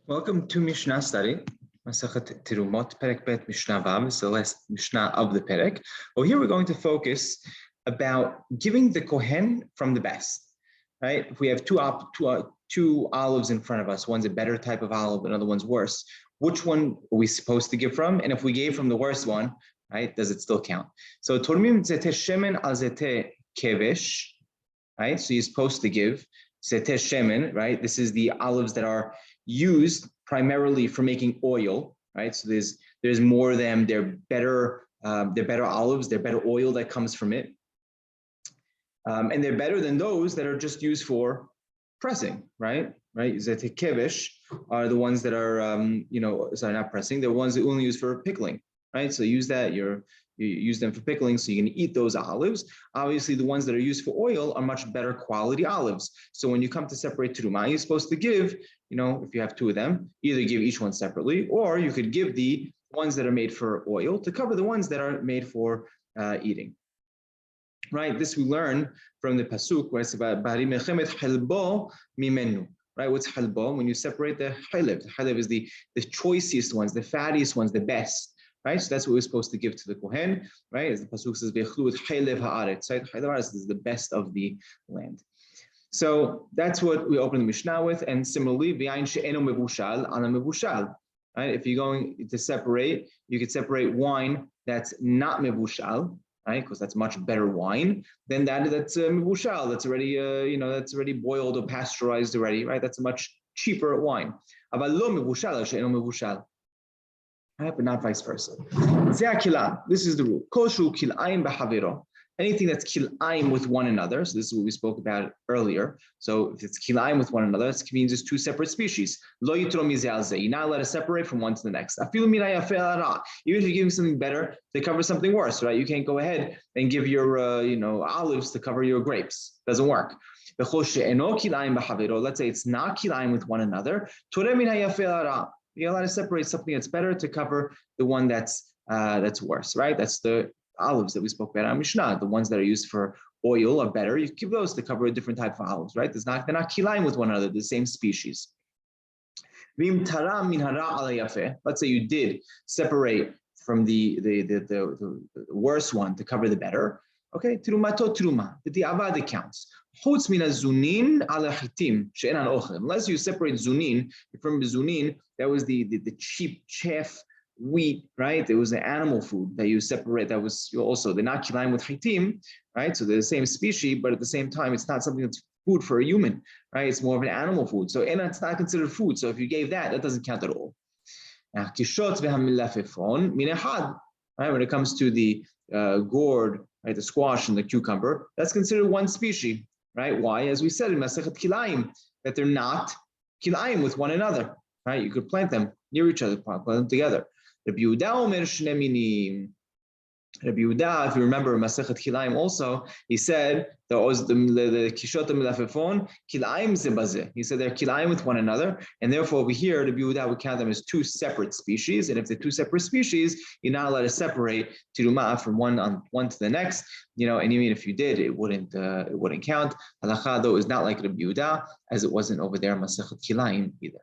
Welcome to Mishna study. Masachet Terumot, Perek Bet Mishna Vav, is the last Mishnah of the Perek. Well, here we're going to focus about giving the Kohen from the best, right? If we have two olives in front of us, one's a better type of olive, another one's worse. Which one are we supposed to give from? And if we gave from the worst one, right, does it still count? So Tormim Zete Shemen al Zete Kevesh, right? So you're supposed to give Zete Shemen, right? This is the olives that are used primarily for making oil, right? So there's more of them. They're better olives. They're better oil that comes from it, and they're better than those that are just used for pressing, right? Right? Zete kevesh are the ones that are, not pressing. They're ones that only use for pickling, right? So use that. You use them for pickling, so you can eat those olives. Obviously, the ones that are used for oil are much better quality olives. So when you come to separate terumah, you're supposed to give, if you have two of them, either give each one separately, or you could give the ones that are made for oil to cover the ones that are made for eating. Right? This we learn from the pasuk where it's about bari mechemet halbo mimenu. Right? What's halbo? When you separate the halev. The halev is the choicest ones, the fattiest ones, the best. Right, so that's what we're supposed to give to the Kohen, right? As the pasuk says, "V'echlu et chaylev haaretz." Right, chaylev haaretz is the best of the land. So that's what we open the Mishnah with, and similarly, v'yayin she'eno mevushal ana mevushal. Right, if you're going to separate, you could separate wine that's not mevushal, right? Because that's much better wine than that's mevushal. That's already, that's already boiled or pasteurized already, right? That's a much cheaper wine. Aval lo mevushal she'eno mevushal. Right, but not vice versa. This is the rule. Anything that's kilaim with one another. So this is what we spoke about earlier. So if it's kilaim with one another, it means it's two separate species. You're not allowed to separate from one to the next. Even if you're giving something better to cover something worse, right? You can't go ahead and give your olives to cover your grapes. Doesn't work. Let's say it's not kilaim with one another. You're allowed to separate something that's better to cover the one that's worse, right? That's the olives that we spoke about in Mishna. The ones that are used for oil are better. You give those to cover a different type of olives, right? They're not kilaim with one another, the same species. Let's say you did separate from the worse one to cover the better. Okay, terumato teruma. The avad counts. Unless you separate zunin from zunin, that was the cheap chaff wheat, right? It was the animal food that you separate. That was also the not kilaim with chitim, right? So they're the same species, but at the same time, it's not something that's food for a human, right? It's more of an animal food. So and it's not considered food. So if you gave that doesn't count at all. Now, right? When it comes to the gourd, right, the squash and the cucumber, that's considered one species, right? Why? As we said in Masechet Kilaim, that they're not kilaim with one another, right? You could plant them near each other, plant them together. Rabbi Yehuda, if you remember Masechet Kilaim also, he said the kishot melafefon kilaim zebazeh. He said they're kilaim with one another, and therefore over here Rabbi Yehuda would count them as two separate species. And if they're two separate species, you're not allowed to separate terumah from one to the next. And even if you did, it wouldn't count. Halacha though is not like Rabbi Yehuda, as it wasn't over there Masechet Kilaim either.